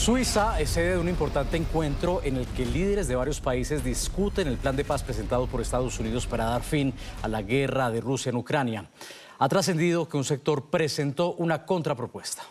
Suiza es sede de un importante encuentro en el que líderes de varios países discuten el plan de paz presentado por Estados Unidos para dar fin a la guerra de Rusia en Ucrania. Ha trascendido que un sector presentó una contrapropuesta.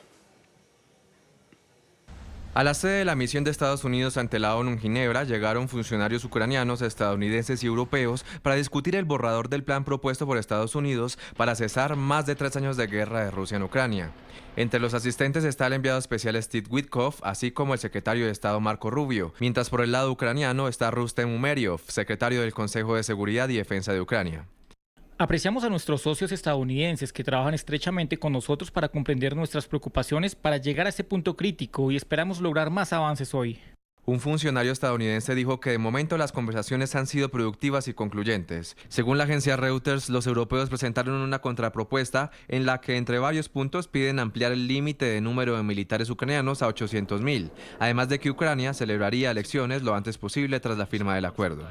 A la sede de la misión de Estados Unidos ante la ONU en Ginebra llegaron funcionarios ucranianos, estadounidenses y europeos para discutir el borrador del plan propuesto por Estados Unidos para cesar más de 3 años de guerra de Rusia en Ucrania. Entre los asistentes está el enviado especial Steve Witkoff, así como el secretario de Estado Marco Rubio, mientras por el lado ucraniano está Rustem Umerov, secretario del Consejo de Seguridad y Defensa de Ucrania. Apreciamos a nuestros socios estadounidenses que trabajan estrechamente con nosotros para comprender nuestras preocupaciones para llegar a este punto crítico y esperamos lograr más avances hoy. Un funcionario estadounidense dijo que de momento las conversaciones han sido productivas y concluyentes. Según la agencia Reuters, los europeos presentaron una contrapropuesta en la que entre varios puntos piden ampliar el límite de número de militares ucranianos a 800.000, además de que Ucrania celebraría elecciones lo antes posible tras la firma del acuerdo.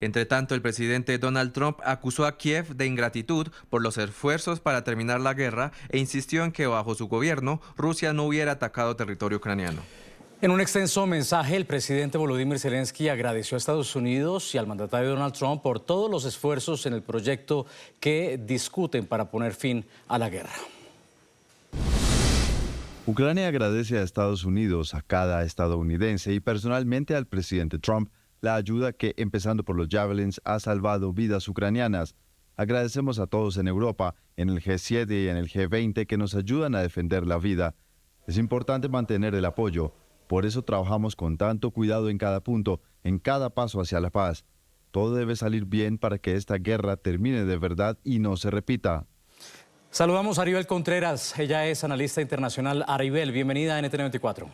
Entre tanto, el presidente Donald Trump acusó a Kiev de ingratitud por los esfuerzos para terminar la guerra e insistió en que bajo su gobierno Rusia no hubiera atacado territorio ucraniano. En un extenso mensaje, el presidente Volodymyr Zelensky agradeció a Estados Unidos y al mandatario Donald Trump por todos los esfuerzos en el proyecto que discuten para poner fin a la guerra. Ucrania agradece a Estados Unidos, a cada estadounidense y personalmente al presidente Trump la ayuda que, empezando por los Javelins, ha salvado vidas ucranianas. Agradecemos a todos en Europa, en el G7 y en el G20 que nos ayudan a defender la vida. Es importante mantener el apoyo. Por eso trabajamos con tanto cuidado en cada punto, en cada paso hacia la paz. Todo debe salir bien para que esta guerra termine de verdad y no se repita. Saludamos a Aribel Contreras. Ella es analista internacional. Aribel, bienvenida a NTN24.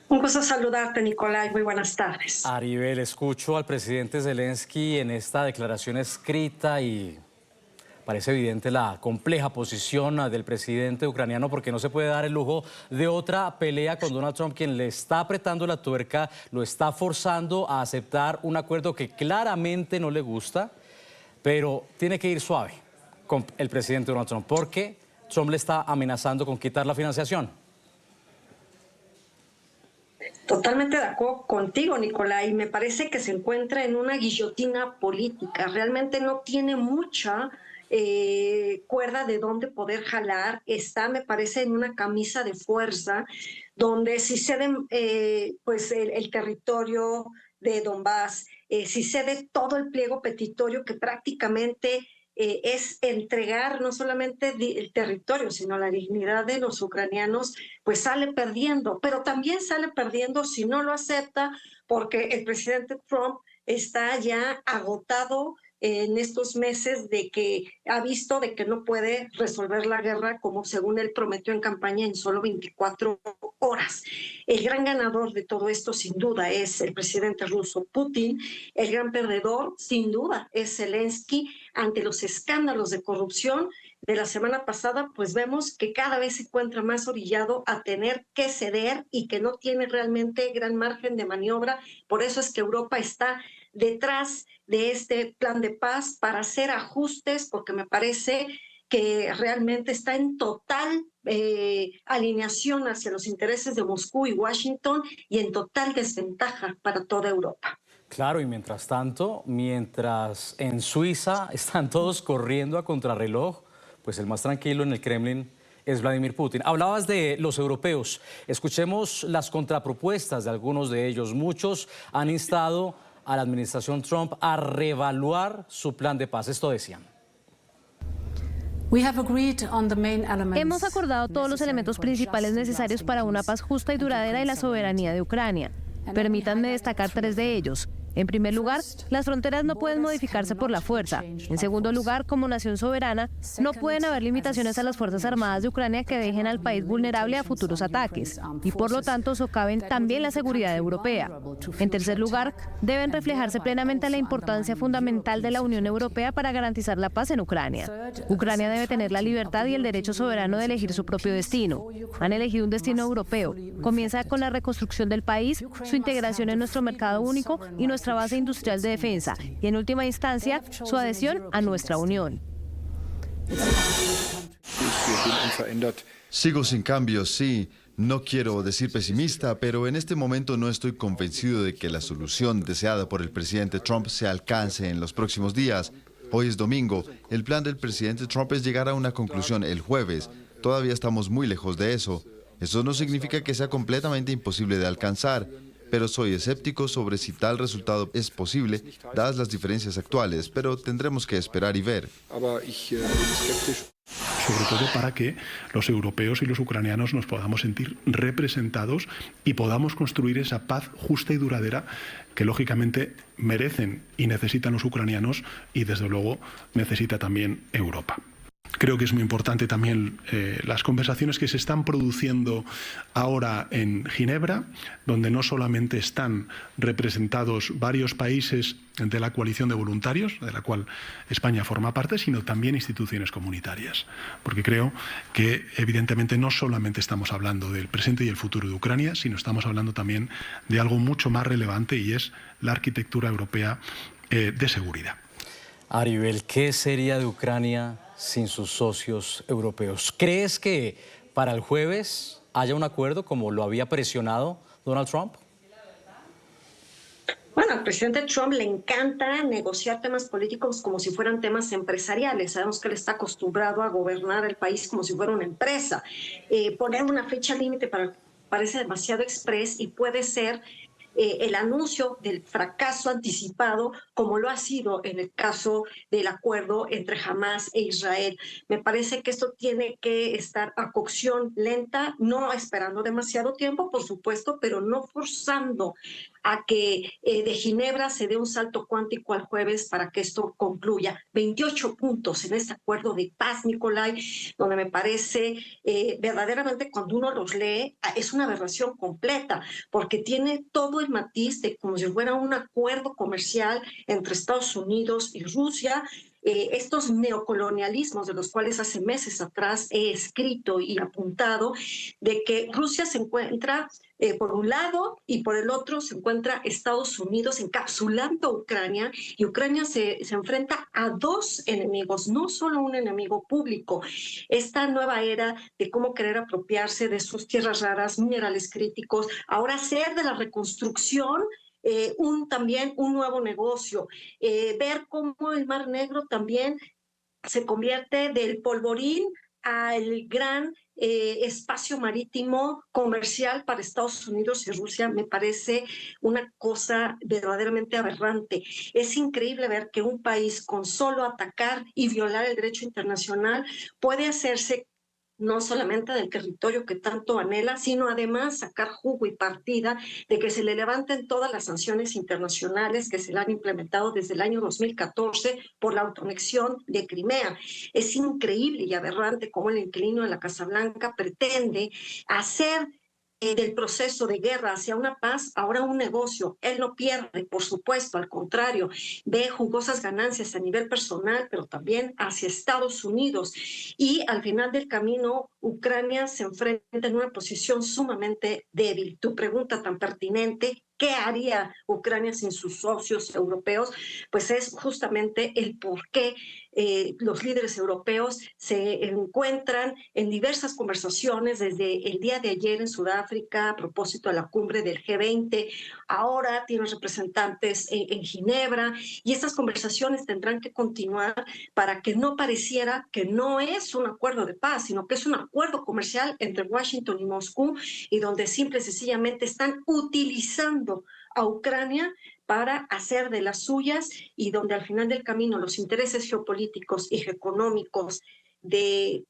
Un gusto saludarte, Nicolai. Muy buenas tardes. Aribel, escucho al presidente Zelensky en esta declaración escrita y parece evidente la compleja posición del presidente ucraniano porque no se puede dar el lujo de otra pelea con Donald Trump, quien le está apretando la tuerca, lo está forzando a aceptar un acuerdo que claramente no le gusta, pero tiene que ir suave con el presidente Donald Trump porque Trump le está amenazando con quitar la financiación. Totalmente de acuerdo contigo, Nicolai. Me parece que se encuentra en una guillotina política. Realmente no tiene mucha cuerda de dónde poder jalar. Está, me parece, en una camisa de fuerza, donde si ceden pues el territorio de Donbass, si cede todo el pliego petitorio que prácticamente es entregar no solamente el territorio, sino la dignidad de los ucranianos, pues sale perdiendo, pero también sale perdiendo si no lo acepta, porque el presidente Trump está ya agotado en estos meses de que ha visto de que no puede resolver la guerra como según él prometió en campaña en solo 24 horas. El gran ganador de todo esto sin duda es el presidente ruso Putin, el gran perdedor sin duda es Zelensky ante los escándalos de corrupción de la semana pasada, pues vemos que cada vez se encuentra más orillado a tener que ceder y que no tiene realmente gran margen de maniobra. Por eso es que Europa está detrás de este plan de paz para hacer ajustes, porque me parece que realmente está en total alineación hacia los intereses de Moscú y Washington y en total desventaja para toda Europa. Claro, y mientras tanto, mientras en Suiza están todos corriendo a contrarreloj, pues el más tranquilo en el Kremlin es Vladimir Putin. Hablabas de los europeos. Escuchemos las contrapropuestas de algunos de ellos. Muchos han instado a la administración Trump a reevaluar su plan de paz. Esto decían. Hemos acordado todos los elementos principales necesarios para una paz justa y duradera y la soberanía de Ucrania. Permítanme destacar 3 de ellos. En primer lugar, las fronteras no pueden modificarse por la fuerza. En segundo lugar, como nación soberana, no pueden haber limitaciones a las Fuerzas Armadas de Ucrania que dejen al país vulnerable a futuros ataques y por lo tanto socaven también la seguridad europea. En tercer lugar, deben reflejarse plenamente la importancia fundamental de la Unión Europea para garantizar la paz en Ucrania. Ucrania debe tener la libertad y el derecho soberano de elegir su propio destino. Han elegido un destino europeo. Comienza con la reconstrucción del país, su integración en nuestro mercado único y nuestra base industrial de defensa y, en última instancia, su adhesión a nuestra Unión. Sigo sin cambios, sí. No quiero decir pesimista, pero en este momento no estoy convencido de que la solución deseada por el presidente Trump se alcance en los próximos días. Hoy es domingo. El plan del presidente Trump es llegar a una conclusión el jueves. Todavía estamos muy lejos de eso. Eso no significa que sea completamente imposible de alcanzar, pero soy escéptico sobre si tal resultado es posible, dadas las diferencias actuales, pero tendremos que esperar y ver. Sobre todo para que los europeos y los ucranianos nos podamos sentir representados y podamos construir esa paz justa y duradera que lógicamente merecen y necesitan los ucranianos y desde luego necesita también Europa. Creo que es muy importante también las conversaciones que se están produciendo ahora en Ginebra, donde no solamente están representados varios países de la coalición de voluntarios, de la cual España forma parte, sino también instituciones comunitarias. Porque creo que evidentemente no solamente estamos hablando del presente y el futuro de Ucrania, sino estamos hablando también de algo mucho más relevante y es la arquitectura europea de seguridad. Aribel, ¿qué sería de Ucrania sin sus socios europeos? ¿Crees que para el jueves haya un acuerdo como lo había presionado Donald Trump? Bueno, al presidente Trump le encanta negociar temas políticos como si fueran temas empresariales. Sabemos que él está acostumbrado a gobernar el país como si fuera una empresa. Poner una fecha límite parece demasiado express y puede ser el anuncio del fracaso anticipado, como lo ha sido en el caso del acuerdo entre Hamás e Israel. Me parece que esto tiene que estar a cocción lenta, no esperando demasiado tiempo, por supuesto, pero no forzando a que de Ginebra se dé un salto cuántico al jueves para que esto concluya. 28 puntos en este acuerdo de paz, Nicolai, donde me parece verdaderamente cuando uno los lee es una aberración completa, porque tiene todo el matiz de como si fuera un acuerdo comercial entre Estados Unidos y Rusia. Estos neocolonialismos de los cuales hace meses atrás he escrito y apuntado, de que Rusia se encuentra por un lado y por el otro se encuentra Estados Unidos encapsulando a Ucrania, y Ucrania se enfrenta a dos enemigos, no solo un enemigo público. Esta nueva era de cómo querer apropiarse de sus tierras raras, minerales críticos, ahora hacer de la reconstrucción también un nuevo negocio, ver cómo el Mar Negro también se convierte del polvorín al gran espacio marítimo comercial para Estados Unidos y Rusia, me parece una cosa verdaderamente aberrante. Es increíble ver que un país con solo atacar y violar el derecho internacional puede hacerse no solamente del territorio que tanto anhela, sino además sacar jugo y partida de que se le levanten todas las sanciones internacionales que se le han implementado desde el año 2014 por la autoanexión de Crimea. Es increíble y aberrante cómo el inquilino de la Casa Blanca pretende hacer del proceso de guerra hacia una paz ahora un negocio. Él no pierde, por supuesto, al contrario, ve jugosas ganancias a nivel personal, pero también hacia Estados Unidos. Y al final del camino, Ucrania se enfrenta en una posición sumamente débil. Tu pregunta tan pertinente, ¿qué haría Ucrania sin sus socios europeos? Pues es justamente el por qué los líderes europeos se encuentran en diversas conversaciones desde el día de ayer en Sudáfrica a propósito de la cumbre del G20. Ahora tienen representantes en Ginebra y estas conversaciones tendrán que continuar para que no pareciera que no es un acuerdo de paz, sino que es un acuerdo comercial entre Washington y Moscú, y donde simple y sencillamente están utilizando a Ucrania para hacer de las suyas, y donde al final del camino los intereses geopolíticos y económicos de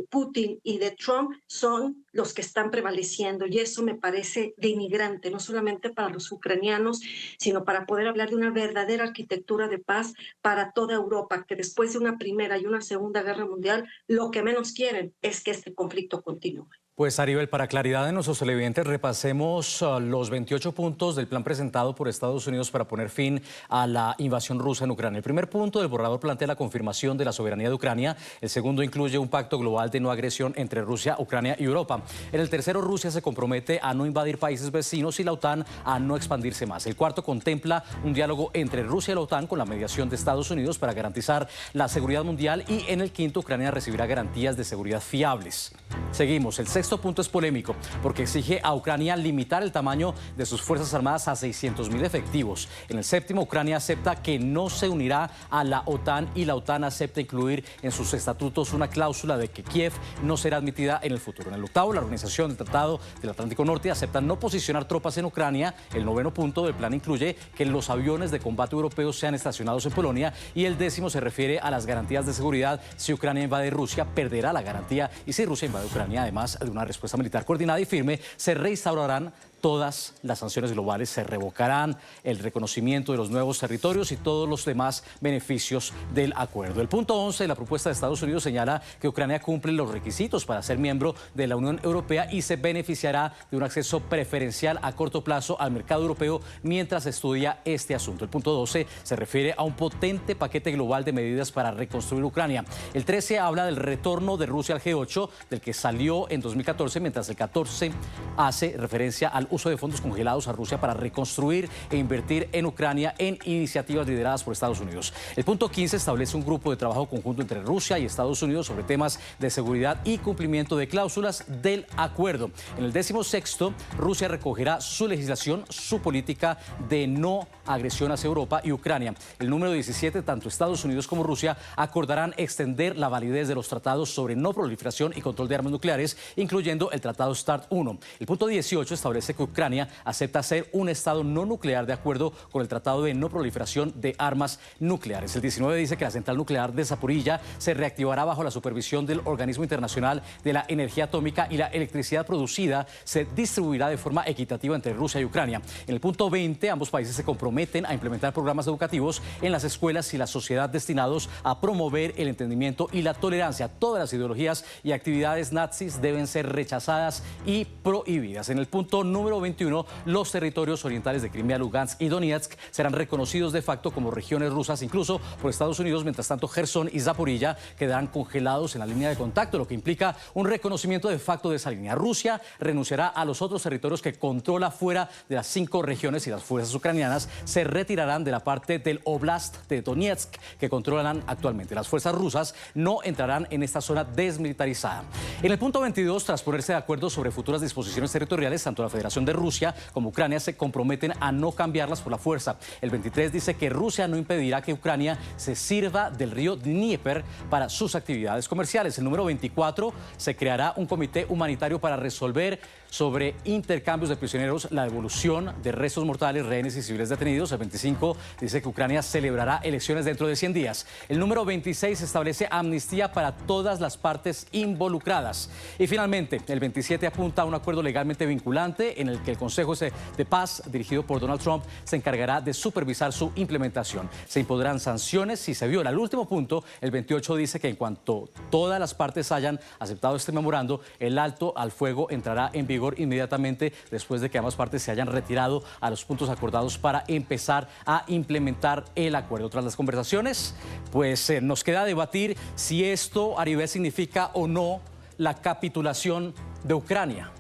Putin y de Trump son los que están prevaleciendo, y eso me parece denigrante, no solamente para los ucranianos, sino para poder hablar de una verdadera arquitectura de paz para toda Europa, que después de una primera y una segunda guerra mundial, lo que menos quieren es que este conflicto continúe. Pues Aribel, para claridad de nuestros televidentes, repasemos los 28 puntos del plan presentado por Estados Unidos para poner fin a la invasión rusa en Ucrania. El primer punto del borrador plantea la confirmación de la soberanía de Ucrania. El segundo incluye un pacto global de no agresión entre Rusia, Ucrania y Europa. En el tercero, Rusia se compromete a no invadir países vecinos y la OTAN a no expandirse más. El cuarto contempla un diálogo entre Rusia y la OTAN con la mediación de Estados Unidos para garantizar la seguridad mundial. Y en el quinto, Ucrania recibirá garantías de seguridad fiables. Seguimos. El sexto sexto punto es polémico porque exige a Ucrania limitar el tamaño de sus Fuerzas Armadas a 600.000 efectivos. En el séptimo, Ucrania acepta que no se unirá a la OTAN y la OTAN acepta incluir en sus estatutos una cláusula de que Kiev no será admitida en el futuro. En el octavo, la Organización del Tratado del Atlántico Norte acepta no posicionar tropas en Ucrania. El noveno punto del plan incluye que los aviones de combate europeos sean estacionados en Polonia, y el décimo se refiere a las garantías de seguridad. Si Ucrania invade Rusia, perderá la garantía, y si Rusia invade Ucrania, además de una respuesta militar coordinada y firme, se reinstaurarán todas las sanciones globales, se revocarán el reconocimiento de los nuevos territorios y todos los demás beneficios del acuerdo. El punto 11 de la propuesta de Estados Unidos señala que Ucrania cumple los requisitos para ser miembro de la Unión Europea y se beneficiará de un acceso preferencial a corto plazo al mercado europeo mientras estudia este asunto. El punto 12 se refiere a un potente paquete global de medidas para reconstruir Ucrania. El 13 habla del retorno de Rusia al G8, del que salió en 2014, mientras el 14 hace referencia al uso de fondos congelados a Rusia para reconstruir e invertir en Ucrania en iniciativas lideradas por Estados Unidos. El punto 15 establece un grupo de trabajo conjunto entre Rusia y Estados Unidos sobre temas de seguridad y cumplimiento de cláusulas del acuerdo. En el 16º, Rusia recogerá su legislación, su política de no agresión hacia Europa y Ucrania. El número 17, tanto Estados Unidos como Rusia acordarán extender la validez de los tratados sobre no proliferación y control de armas nucleares, incluyendo el Tratado START I. El punto 18 establece que Ucrania acepta ser un Estado no nuclear de acuerdo con el Tratado de no proliferación de armas nucleares. El 19 dice que la central nuclear de Zaporilla se reactivará bajo la supervisión del Organismo Internacional de la Energía Atómica y la electricidad producida se distribuirá de forma equitativa entre Rusia y Ucrania. En el punto 20, ambos países se comprometen a implementar programas educativos en las escuelas y la sociedad destinados a promover el entendimiento y la tolerancia. Todas las ideologías y actividades nazis deben ser rechazadas y prohibidas. En el punto número 21, los territorios orientales de Crimea, Lugansk y Donetsk serán reconocidos de facto como regiones rusas, incluso por Estados Unidos. Mientras tanto, Jersón y Zaporilla quedarán congelados en la línea de contacto, lo que implica un reconocimiento de facto de esa línea. Rusia renunciará a los otros territorios que controla fuera de las 5 regiones y las fuerzas ucranianas se retirarán de la parte del Oblast de Donetsk que controlan actualmente. Las fuerzas rusas no entrarán en esta zona desmilitarizada. En el punto 22, tras ponerse de acuerdo sobre futuras disposiciones territoriales, tanto la Federación de Rusia como Ucrania se comprometen a no cambiarlas por la fuerza. El 23 dice que Rusia no impedirá que Ucrania se sirva del río Dnieper para sus actividades comerciales. El número 24 se creará un comité humanitario para resolver sobre intercambios de prisioneros, la devolución de restos mortales, rehenes y civiles detenidos. El 25 dice que Ucrania celebrará elecciones dentro de 100 días. El número 26 establece amnistía para todas las partes involucradas. Y finalmente, el 27 apunta a un acuerdo legalmente vinculante en el que el Consejo de Paz, dirigido por Donald Trump, se encargará de supervisar su implementación. Se impondrán sanciones si se viola. El último punto, el 28, dice que en cuanto todas las partes hayan aceptado este memorando, el alto al fuego entrará en vigor inmediatamente después de que ambas partes se hayan retirado a los puntos acordados para empezar a implementar el acuerdo. Tras las conversaciones, pues nos queda debatir si esto, Aribé, significa o no la capitulación de Ucrania.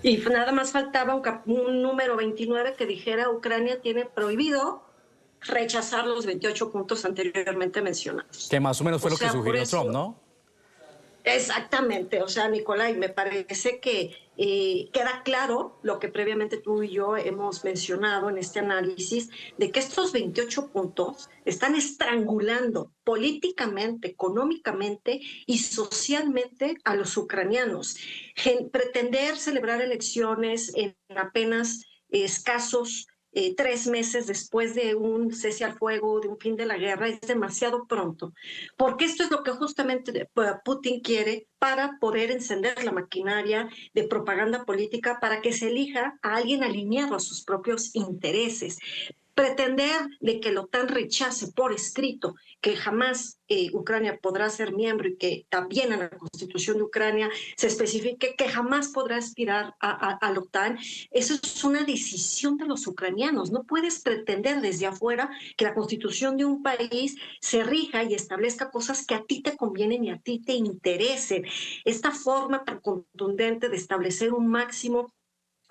Y nada más faltaba un número 29 que dijera Ucrania tiene prohibido rechazar los 28 puntos anteriormente mencionados. Que más o menos fue lo que sugirió Trump, ¿no? Exactamente, o sea, Nicolai, me parece que queda claro lo que previamente tú y yo hemos mencionado en este análisis, de que estos 28 puntos están estrangulando políticamente, económicamente y socialmente a los ucranianos. Pretender celebrar elecciones en apenas escasos 3 meses después de un cese al fuego, de un fin de la guerra, es demasiado pronto, porque esto es lo que justamente Putin quiere para poder encender la maquinaria de propaganda política para que se elija a alguien alineado a sus propios intereses. Pretender de que la OTAN rechace por escrito que jamás Ucrania podrá ser miembro y que también en la Constitución de Ucrania se especifique que jamás podrá aspirar a la OTAN, eso es una decisión de los ucranianos. No puedes pretender desde afuera que la Constitución de un país se rija y establezca cosas que a ti te convienen y a ti te interesen. Esta forma tan contundente de establecer un máximo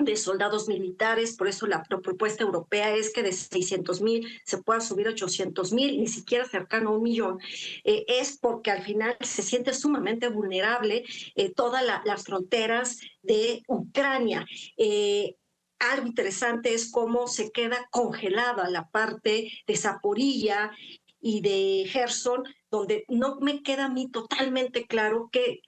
de soldados militares, por eso la propuesta europea es que de 600,000 se pueda subir a 800,000, ni siquiera cercano a 1,000,000. Es porque al final se siente sumamente vulnerable todas las fronteras de Ucrania. Algo interesante es cómo se queda congelada la parte de Zaporilla y de Gerson, donde no me queda a mí totalmente claro qué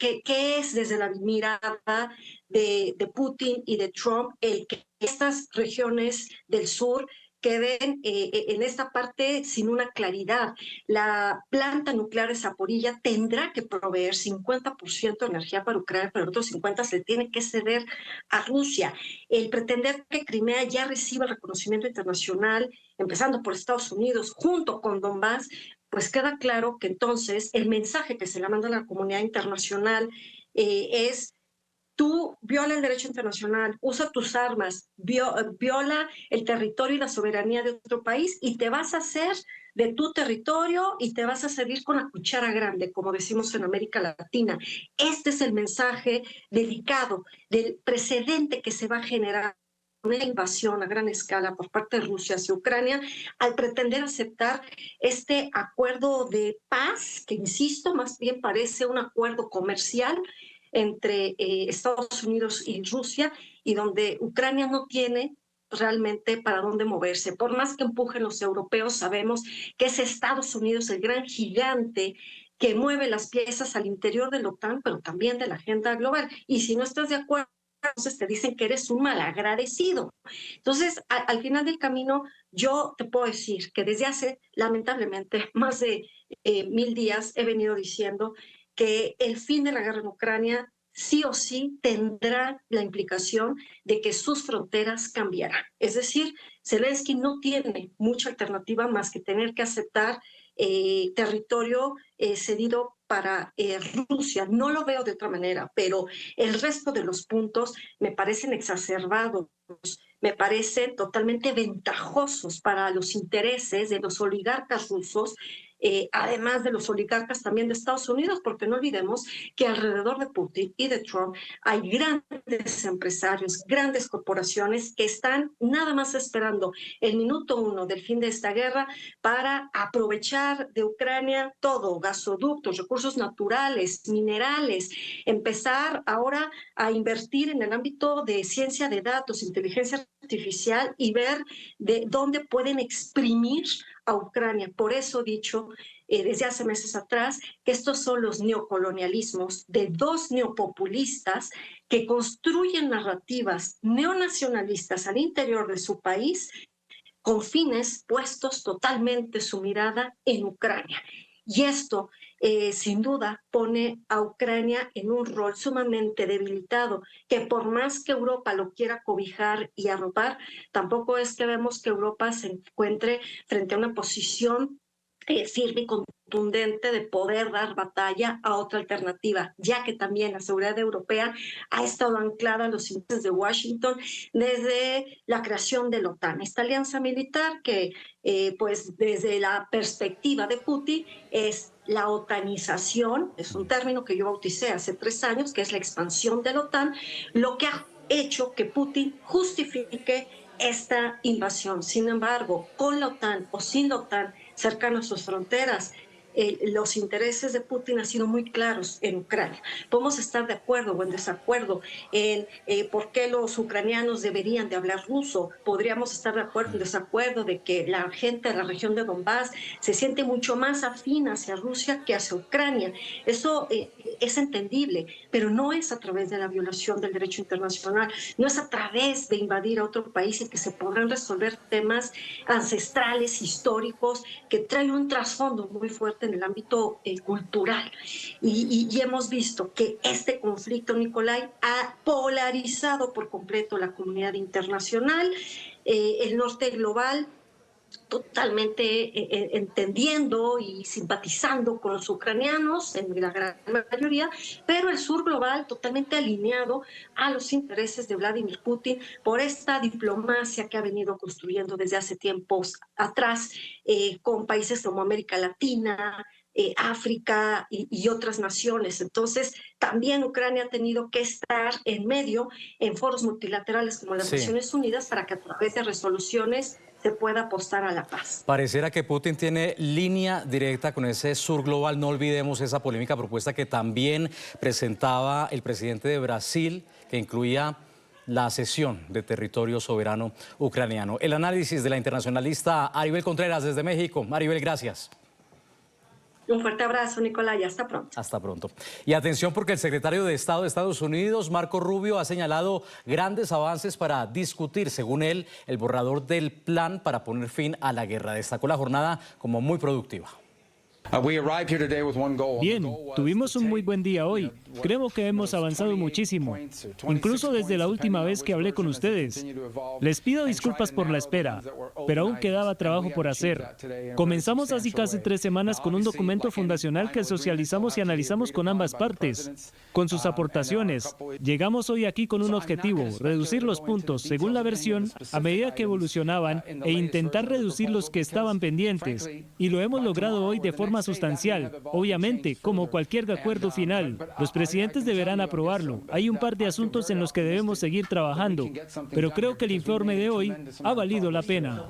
es desde la mirada de Putin y de Trump el que estas regiones del sur queden en esta parte sin una claridad. La planta nuclear de Zaporilla tendrá que proveer 50% de energía para Ucrania, pero el otro 50% se tiene que ceder a Rusia. El pretender que Crimea ya reciba el reconocimiento internacional, empezando por Estados Unidos, junto con Donbass, pues queda claro que entonces el mensaje que se le manda a la comunidad internacional es: tú viola el derecho internacional, usa tus armas, viola el territorio y la soberanía de otro país y te vas a hacer de tu territorio y te vas a servir con la cuchara grande, como decimos en América Latina. Este es el mensaje delicado del precedente que se va a generar una invasión a gran escala por parte de Rusia hacia Ucrania al pretender aceptar este acuerdo de paz, que insisto, más bien parece un acuerdo comercial entre Estados Unidos y Rusia, y donde Ucrania no tiene realmente para dónde moverse. Por más que empujen los europeos, sabemos que es Estados Unidos el gran gigante que mueve las piezas al interior de la OTAN, pero también de la agenda global. Y si no estás de acuerdo, entonces te dicen que eres un malagradecido. Entonces, al final del camino, yo te puedo decir que desde hace, lamentablemente, más de 1,000 días he venido diciendo que el fin de la guerra en Ucrania sí o sí tendrá la implicación de que sus fronteras cambiarán. Es decir, Zelensky no tiene mucha alternativa más que tener que aceptar territorio cedido para Rusia. No lo veo de otra manera, pero el resto de los puntos me parecen exacerbados, me parecen totalmente ventajosos para los intereses de los oligarcas rusos, además de los oligarcas también de Estados Unidos, porque no olvidemos que alrededor de Putin y de Trump hay grandes empresarios, grandes corporaciones que están nada más esperando el minuto 1 del fin de esta guerra para aprovechar de Ucrania todo: gasoductos, recursos naturales, minerales, empezar ahora a invertir en el ámbito de ciencia de datos, inteligencia artificial, y ver de dónde pueden exprimir a Ucrania. Por eso he dicho desde hace meses atrás que estos son los neocolonialismos de dos neopopulistas que construyen narrativas neonacionalistas al interior de su país con fines puestos totalmente su mirada en Ucrania. Y esto, sin duda, pone a Ucrania en un rol sumamente debilitado, que por más que Europa lo quiera cobijar y arropar, tampoco es que vemos que Europa se encuentre frente a una posición firme y contundente de poder dar batalla a otra alternativa, ya que también la seguridad europea ha estado anclada a los intereses de Washington desde la creación de la OTAN, esta alianza militar que, pues desde la perspectiva de Putin, es la otanización, es un término que yo bauticé hace 3 años, que es la expansión de la OTAN, lo que ha hecho que Putin justifique esta invasión. Sin embargo, con la OTAN o sin la OTAN cercano a sus fronteras, los intereses de Putin han sido muy claros en Ucrania. Podemos estar de acuerdo o en desacuerdo en por qué los ucranianos deberían de hablar ruso. Podríamos estar de acuerdo o en desacuerdo de que la gente de la región de Donbass se siente mucho más afín hacia Rusia que hacia Ucrania. Eso es entendible, pero no es a través de la violación del derecho internacional, no es a través de invadir a otro país en que se podrán resolver temas ancestrales, históricos, que traen un trasfondo muy fuerte en el ámbito cultural. Y hemos visto que este conflicto, Nicolai, ha polarizado por completo la comunidad internacional, el norte global totalmente entendiendo y simpatizando con los ucranianos en la gran mayoría, pero el sur global totalmente alineado a los intereses de Vladimir Putin por esta diplomacia que ha venido construyendo desde hace tiempos atrás con países como América Latina, África y otras naciones. Entonces, también Ucrania ha tenido que estar en medio en foros multilaterales como las Naciones Unidas para que a través de resoluciones se pueda apostar a la paz. Pareciera que Putin tiene línea directa con ese sur global. No olvidemos esa polémica propuesta que también presentaba el presidente de Brasil, que incluía la cesión de territorio soberano ucraniano. El análisis de la internacionalista Aribel Contreras desde México. Aribel, gracias. Un fuerte abrazo, Nicolás, y hasta pronto. Hasta pronto. Y atención porque el secretario de Estado de Estados Unidos, Marco Rubio, ha señalado grandes avances para discutir, según él, el borrador del plan para poner fin a la guerra. Destacó la jornada como muy productiva. Bien, tuvimos un muy buen día hoy. Creo que hemos avanzado muchísimo, incluso desde la última vez que hablé con ustedes. Les pido disculpas por la espera, pero aún quedaba trabajo por hacer. Comenzamos hace casi 3 semanas con un documento fundacional que socializamos y analizamos con ambas partes. Con sus aportaciones, llegamos hoy aquí con un objetivo, reducir los puntos según la versión a medida que evolucionaban e intentar reducir los que estaban pendientes. Y lo hemos logrado hoy de forma sustancial. Obviamente, como cualquier acuerdo final, los presidentes deberán aprobarlo. Hay un par de asuntos en los que debemos seguir trabajando, pero creo que el informe de hoy ha valido la pena.